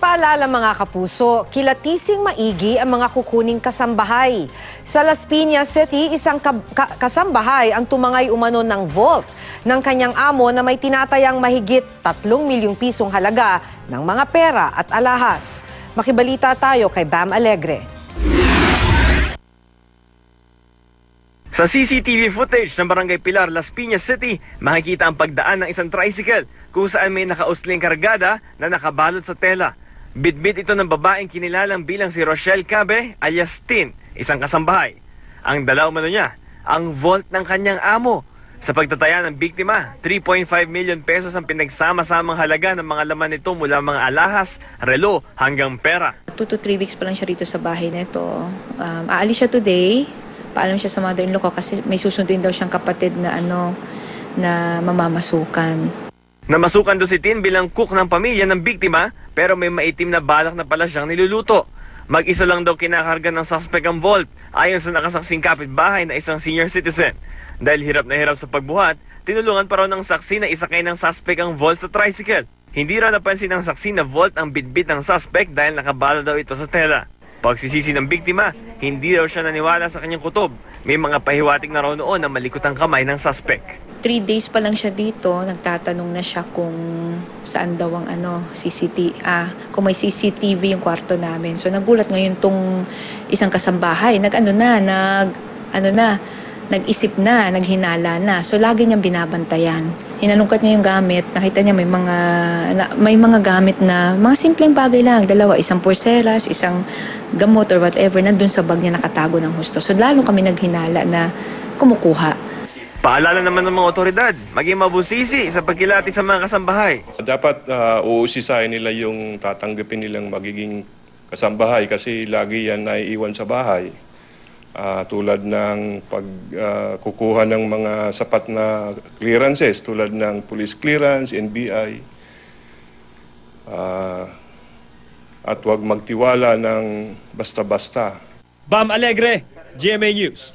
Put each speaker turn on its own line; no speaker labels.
Paalala mga kapuso, kilatising maigi ang mga kukuning kasambahay. Sa Las Piñas City, isang kasambahay ang tumangay umano ng vault ng kanyang amo na may tinatayang mahigit 3 milyong pisong halaga ng mga pera at alahas. Makibalita tayo kay Bam Alegre.
Sa CCTV footage ng Barangay Pilar, Las Piñas City, makikita ang pagdaan ng isang tricycle kung saan may nakausling kargada na nakabalot sa tela. Bitbit ito ng babaeng kinilalang bilang si Rochelle Cabe alias Tin, isang kasambahay. Ang dala umano niya, ang vault ng kanyang amo. Sa pagtataya ng biktima, 3.5 million pesos ang pinagsama-samang halaga ng mga laman nito mula mga alahas, relo hanggang pera.
2 to 3 weeks pa lang siya rito sa bahay na ito. Aalis siya today. Paalam siya sa mother-in-law ko kasi may susundin daw siyang kapatid na na mamamasukan.
Namasukan do si Tin bilang cook ng pamilya ng biktima pero may maitim na balak na pala siyang niluluto. Mag-isa lang daw kinakarga ng suspect ang vault ayon sa nakasaksing kapitbahay na isang senior citizen. Dahil hirap na hirap sa pagbuhat, tinulungan pa raw ng saksi na isakay ng suspect ang vault sa tricycle. Hindi raw napansin ng saksi na vault ang bitbit ng suspect dahil nakabala daw ito sa tela. Pagsisisi ng biktima, hindi raw siya naniwala sa kanyang kutob. May mga pahiwatig na raw noon na malikot ang kamay ng suspect.
3 days pa lang siya dito, nagtatanong na siya kung saan daw ang kung may CCTV yung kwarto namin. So nagulat ngayon tong isang kasambahay, nag-isip na, naghinala na. So lagi niyang binabantayan. Hinalungkat niya yung gamit, nakita niya may mga gamit na mga simpleng bagay lang, dalawa, isang porcelas, isang gamot or whatever, nandun sa bag niya nakatago ng husto. So lalo kami naghinala na kumukuha.
Paalala naman ng mga otoridad, maging mabusisi sa pagkilati sa mga kasambahay.
Dapat uusisahin nila yung tatanggapin nilang magiging kasambahay kasi lagi yan naiiwan sa bahay. Tulad ng pagkukuha ng mga sapat na clearances tulad ng police clearance, NBI. At huwag magtiwala ng basta-basta.
Bam Alegre, GMA News.